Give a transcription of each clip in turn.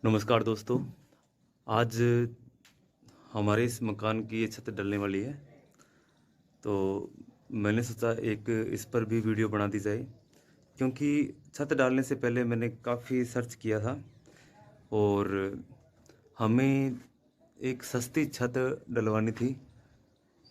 नमस्कार दोस्तों। आज हमारे इस मकान की ये छत डलने वाली है, तो मैंने सोचा एक इस पर भी वीडियो बना दी जाए, क्योंकि छत डालने से पहले मैंने काफ़ी सर्च किया था और हमें एक सस्ती छत डलवानी थी,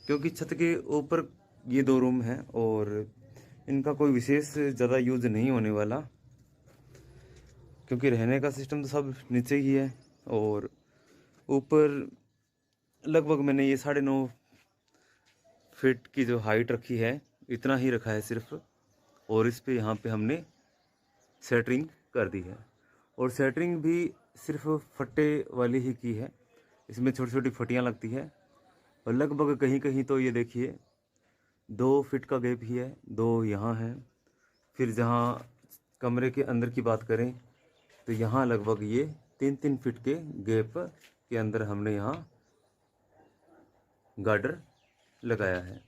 क्योंकि छत के ऊपर ये 2 रूम हैं और इनका कोई विशेष ज़्यादा यूज़ नहीं होने वाला, क्योंकि रहने का सिस्टम तो सब नीचे ही है। और ऊपर लगभग मैंने ये 9.5 फीट की जो हाइट रखी है, इतना ही रखा है सिर्फ। और इस पे यहाँ पे हमने सेटरिंग कर दी है, और सेटरिंग भी सिर्फ फट्टे वाली ही की है। इसमें छोटी छोटी फटियाँ लगती है, और लगभग कहीं कहीं तो ये देखिए 2 फीट का गैप ही है, 2 यहाँ है। फिर जहाँ कमरे के अंदर की बात करें तो यहाँ लगभग ये 3-3 फीट के गैप के अंदर हमने यहाँ गार्डर लगाया है।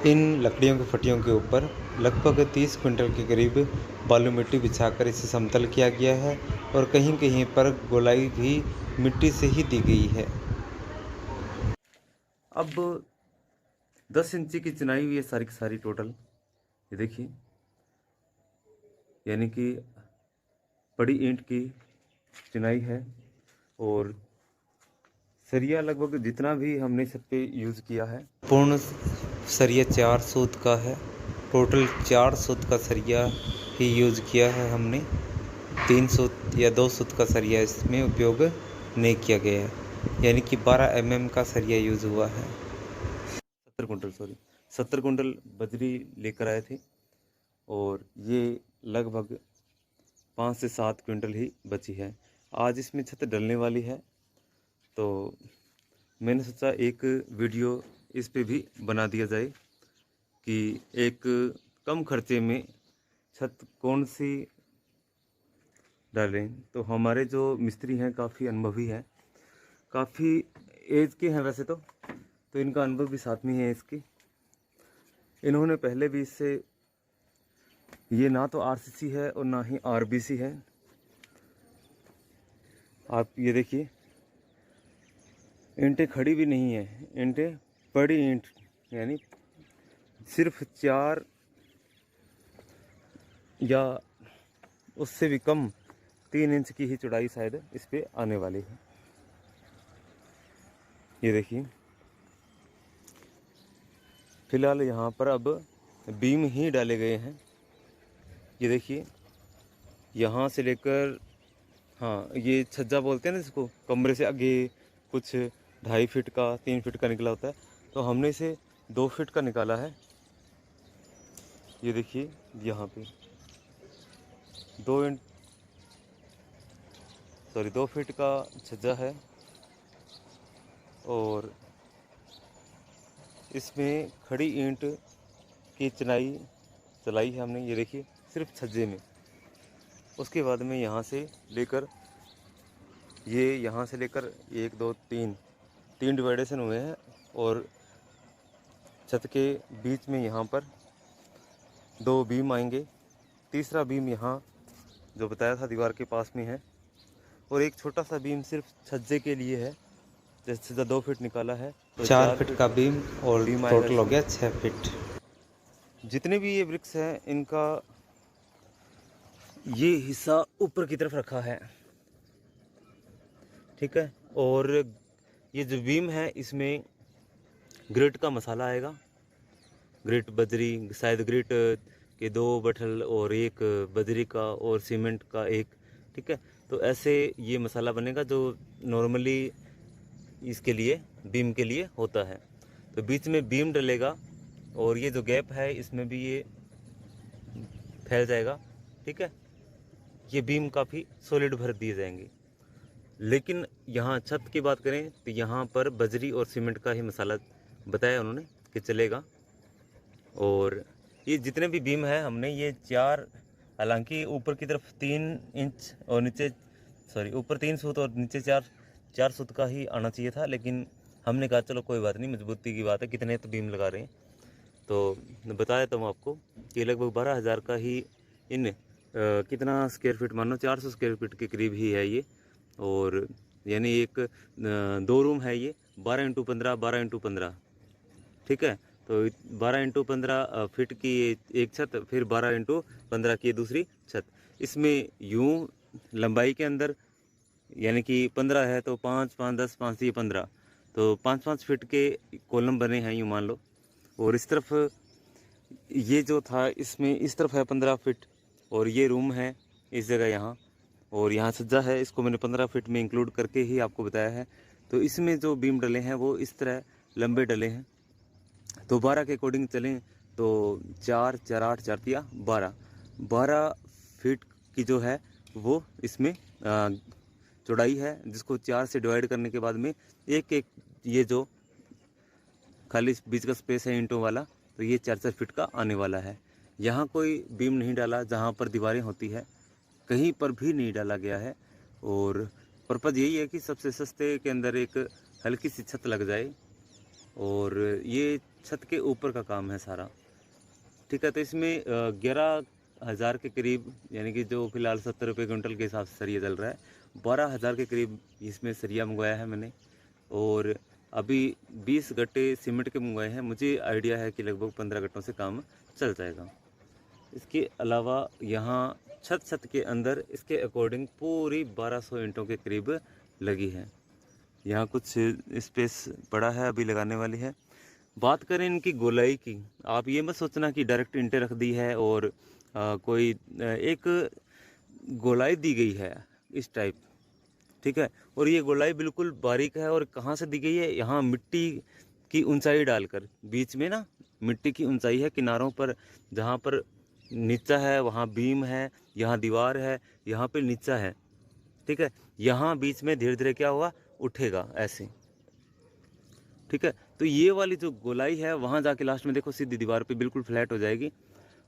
इन लकड़ियों की फटियों के ऊपर लगभग 30 क्विंटल के करीब बालू मिट्टी बिछाकर इसे समतल किया गया है, और कहीं कहीं पर गोलाई भी मिट्टी से ही दी गई है। अब 10 इंची की चिनाई हुई है सारी की सारी टोटल, ये देखिए, यानी कि बड़ी ईंट की चिनाई है। और सरिया लगभग जितना भी हमने सब पे यूज़ किया है, पूर्ण सरिया 4 सूत का है। टोटल 4 सूत का सरिया ही यूज़ किया है हमने। 3 सूत या 2 सूत का सरिया इसमें उपयोग नहीं किया गया है, यानी कि 12 mm का सरिया यूज़ हुआ है। 70 कुंटल बजरी लेकर आए थे, और ये लगभग 5 से 7 क्विंटल ही बची है। आज इसमें छत डलने वाली है, तो मैंने सोचा एक वीडियो इस पे भी बना दिया जाए कि एक कम खर्चे में छत कौन सी डालें। तो हमारे जो मिस्त्री हैं काफ़ी अनुभवी हैं, काफ़ी एज के हैं वैसे तो इनका अनुभव भी साथ में है इसकी। इन्होंने पहले भी इससे, ये ना तो आरसीसी है और ना ही आरबीसी है। आप ये देखिए, ईंटें खड़ी भी नहीं है, ईंटें बड़ी ईंट, यानी सिर्फ 4 या उससे भी कम 3 इंच की ही चौड़ाई शायद इस पे आने वाली है। ये देखिए, फिलहाल यहाँ पर अब बीम ही डाले गए हैं। ये देखिए, यहाँ से लेकर, हाँ, ये छज्जा बोलते हैं ना इसको, कमरे से आगे कुछ 2.5 फीट का 3 फीट का निकला होता है, तो हमने इसे 2 फीट का निकाला है। ये देखिए, यहाँ पे 2 फीट का छज्जा है, और इसमें खड़ी ईंट की चिनाई चलाई है हमने। ये देखिए, सिर्फ छज्जे में। उसके बाद में यहाँ से लेकर, ये यहाँ से लेकर 1 2 3 डिवाइडेशन हुए हैं, और छत के बीच में यहाँ पर 2 बीम आएंगे। तीसरा बीम यहाँ जो बताया था दीवार के पास में है, और एक छोटा सा बीम सिर्फ छज्जे के लिए है। जैसे छज्जा 2 फीट निकाला है तो 4 फीट का बीम, और बीम टोटल हो गया 6 फीट। जितने भी ये वृक्ष हैं, इनका ये हिस्सा ऊपर की तरफ रखा है, ठीक है। और ये जो बीम है, इसमें ग्रिट का मसाला आएगा, ग्रिट बजरी, शायद ग्रिट के 2 बठल और 1 बजरी का और सीमेंट का 1, ठीक है। तो ऐसे ये मसाला बनेगा जो नॉर्मली इसके लिए, बीम के लिए होता है। तो बीच में बीम डलेगा, और ये जो गैप है इसमें भी ये फैल जाएगा, ठीक है। ये बीम काफ़ी सॉलिड भर दिए जाएंगे। लेकिन यहाँ छत की बात करें तो यहाँ पर बजरी और सीमेंट का ही मसाला बताया उन्होंने कि चलेगा। और ये जितने भी बीम है हमने ये 4, हालांकि ऊपर की तरफ 3 इंच और नीचे, सॉरी, ऊपर 3 सूत और नीचे 4 सूत का ही आना चाहिए था, लेकिन हमने कहा चलो कोई बात नहीं, मजबूती की बात है, कितने तो बीम लगा रहे हैं। तो बता देता हूँ आपको कि लगभग 12,000 का ही इन कितना स्क्वायर फीट, मानो 400 स्क्वायर फीट के करीब ही है ये। और यानी एक 2 रूम है ये, 12x15 12x15, ठीक है। तो 12x15 फीट की एक छत, फिर 12x15 की दूसरी छत। इसमें यूं लंबाई के अंदर यानी कि 15 है तो 5 5 10 5 ये 15, तो 5 5 फीट के कॉलम बने हैं यूँ मान लो। और इस तरफ ये जो था इसमें इस तरफ है 15 फीट, और ये रूम है इस जगह यहाँ, और यहाँ सज्जा है, इसको मैंने 15 फीट में इंक्लूड करके ही आपको बताया है। तो इसमें जो बीम डले हैं वो इस तरह लंबे डले हैं। तो 12 के अकॉर्डिंग चलें तो 4 4 8 4 तिया 12 12 फीट की जो है वो इसमें चौड़ाई है, जिसको 4 से डिवाइड करने के बाद में एक एक ये जो खाली बीच का स्पेस है ईंटों वाला, तो ये 4 4 फीट का आने वाला है। यहाँ कोई बीम नहीं डाला, जहाँ पर दीवारें होती है कहीं पर भी नहीं डाला गया है। और पर्पज़ यही है कि सबसे सस्ते के अंदर एक हल्की सी छत लग जाए, और ये छत के ऊपर का काम है सारा, ठीक है। तो इसमें 11,000 के करीब, यानी कि जो फिलहाल 70 रुपये क्विंटल के हिसाब से सरिया चल रहा है, 12,000 के करीब इसमें सरिया मंगवाया है मैंने। और अभी 20 गट्टे सीमेंट के मंगवाए हैं। मुझे आइडिया है कि लगभग 15 गट्टों से काम चल जाएगा। इसके अलावा यहाँ छत के अंदर इसके अकॉर्डिंग पूरी 1200 ईंटों के करीब लगी है। यहाँ कुछ स्पेस पड़ा है, अभी लगाने वाली है। बात करें इनकी गोलाई की, आप ये मत सोचना कि डायरेक्ट ईंटें रख दी है और कोई एक गोलाई दी गई है इस टाइप, ठीक है। और ये गोलाई बिल्कुल बारीक है, और कहाँ से दी गई है, यहाँ मिट्टी की ऊंचाई डालकर, बीच में ना मिट्टी की ऊंचाई है किनारों पर, जहाँ पर नीचा है वहाँ बीम है, यहाँ दीवार है, यहाँ पे नीचा है, ठीक है। यहाँ बीच में धीरे धीरे क्या होगा, उठेगा ऐसे, ठीक है। तो ये वाली जो गोलाई है वहाँ जाके लास्ट में देखो सीधी दीवार पे बिल्कुल फ्लैट हो जाएगी।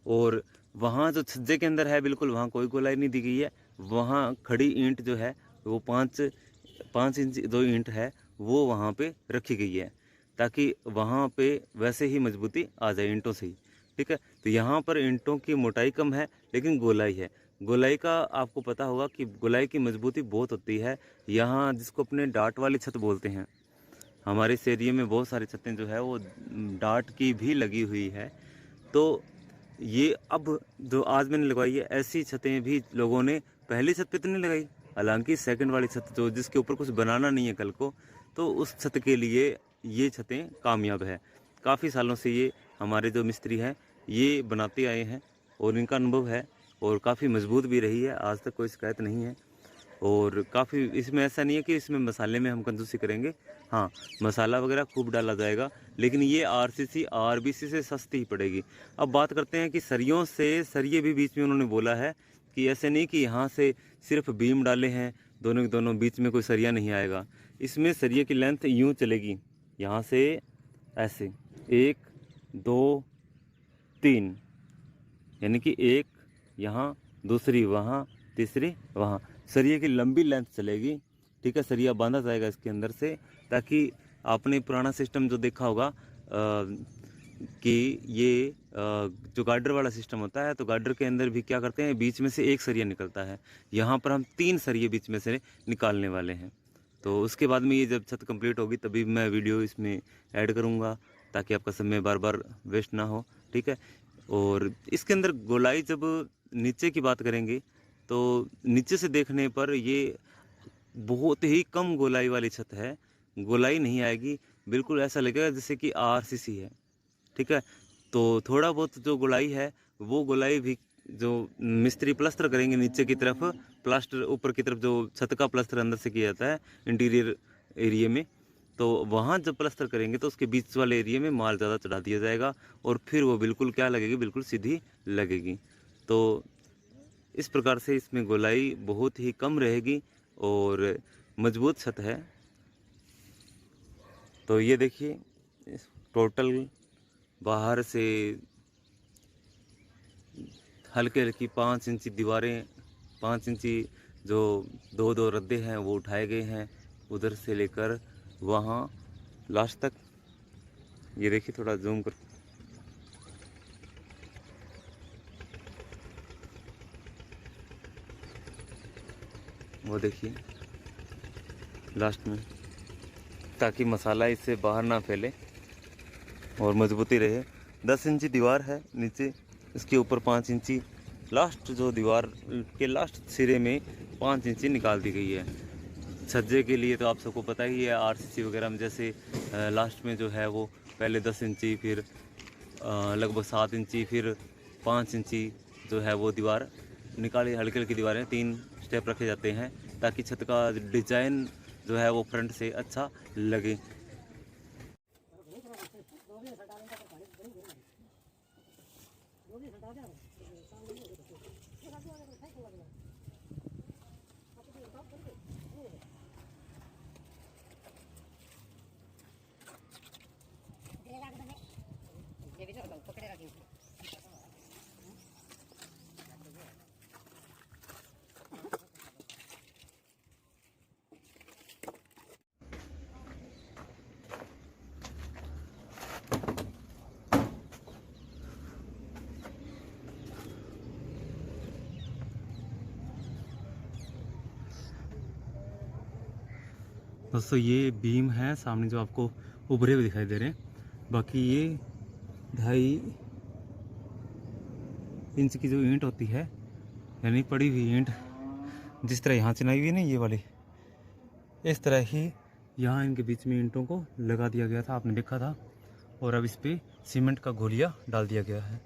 और वहाँ जो छज्जे के अंदर है बिल्कुल वहाँ कोई गोलाई नहीं दी गई है। वहाँ खड़ी ईंट जो है वो 5 इंच जो ईंट है वो वहाँ पे रखी गई है, ताकि वहाँ पे वैसे ही मजबूती आ जाए ईंटों से ही, ठीक है। तो यहाँ पर ईंटों की मोटाई कम है लेकिन गोलाई है। गोलाई का आपको पता होगा कि गोलाई की मजबूती बहुत होती है यहाँ, जिसको अपने डाट वाली छत बोलते हैं। हमारे इस एरिए में बहुत सारी छतें जो है वो डाट की भी लगी हुई है। तो ये अब जो आज मैंने लगवाई है, ऐसी छतें भी लोगों ने पहली छत पे तो नहीं लगाई, हालांकि सेकंड वाली छत जो जिसके ऊपर कुछ बनाना नहीं है कल को, तो उस छत के लिए ये छतें कामयाब है। काफ़ी सालों से ये हमारे जो मिस्त्री हैं ये बनाते आए हैं, और इनका अनुभव है, और काफ़ी मजबूत भी रही है, आज तक कोई शिकायत नहीं है। और काफ़ी इसमें ऐसा नहीं है कि इसमें मसाले में हम कंजूसी करेंगे, हाँ मसाला वगैरह खूब डाला जाएगा, लेकिन ये आरसीसी आरबीसी से सस्ती ही पड़ेगी। अब बात करते हैं कि सरियों से, सरिये भी बीच में उन्होंने बोला है कि ऐसे नहीं कि यहाँ से सिर्फ बीम डाले हैं दोनों के दोनों, बीच में कोई सरिया नहीं आएगा। इसमें सरिये की लेंथ यूँ चलेगी, यहाँ से ऐसे 1 2 3, यानी कि एक यहाँ, दूसरी वहाँ, तीसरी वहाँ, सरिये की लंबी लेंथ चलेगी, ठीक है। सरिया बांधा जाएगा इसके अंदर से, ताकि आपने पुराना सिस्टम जो देखा होगा कि ये जो गार्डर वाला सिस्टम होता है, तो गार्डर के अंदर भी क्या करते हैं, बीच में से एक सरिया निकलता है। यहाँ पर हम 3 सरिये बीच में से निकालने वाले हैं। तो उसके बाद में ये जब छत कंप्लीट होगी तभी मैं वीडियो इसमें ऐड करूँगा, ताकि आपका समय बार बार वेस्ट ना हो, ठीक है। और इसके अंदर गोलाई जब नीचे की बात करेंगे तो नीचे से देखने पर ये बहुत ही कम गोलाई वाली छत है, गोलाई नहीं आएगी, बिल्कुल ऐसा लगेगा जैसे कि आरसीसी है, ठीक है। तो थोड़ा बहुत जो गोलाई है वो गोलाई भी जो मिस्त्री प्लास्टर करेंगे नीचे की तरफ, प्लास्टर ऊपर की तरफ जो छत का प्लास्टर अंदर से किया जाता है इंटीरियर एरिया में, तो वहाँ जब प्लास्टर करेंगे तो उसके बीच वाले एरिया में माल ज़्यादा चढ़ा दिया जाएगा, और फिर वो बिल्कुल क्या लगेगी, बिल्कुल सीधी लगेगी। तो इस प्रकार से इसमें गोलाई बहुत ही कम रहेगी और मजबूत छत है। तो ये देखिए टोटल बाहर से हल्की हल्की 5 इंची दीवारें, 5 इंची जो 2 रद्दे हैं वो उठाए गए हैं, उधर से लेकर वहाँ लास्ट तक। ये देखिए थोड़ा जूम कर, वो देखिए लास्ट में, ताकि मसाला इससे बाहर ना फैले और मजबूती रहे। 10 इंची दीवार है नीचे, इसके ऊपर 5 इंची लास्ट, जो दीवार के लास्ट सिरे में 5 इंची निकाल दी गई है। छज्जे के लिए तो आप सबको पता ही है, आरसीसी वगैरह में जैसे लास्ट में जो है वो पहले 10 इंची, फिर लगभग 7 इंची, फिर 5 इंची जो है वो दीवार निकाली। हल्की हल्की दीवारें 3 स्टेप रखे जाते हैं ताकि छत का डिजाइन जो है वो फ्रंट से अच्छा लगे। दोस्तों ये बीम है सामने जो आपको उभरे हुए दिखाई दे रहे हैं। बाकी ये 2.5 इंच की जो ईंट होती है, यानी पड़ी हुई ईंट, जिस तरह यहाँ चिनाई हुई है ना ये वाली, इस तरह ही यहाँ इनके बीच में ईंटों को लगा दिया गया था, आपने देखा था। और अब इस पर सीमेंट का घोलिया डाल दिया गया है।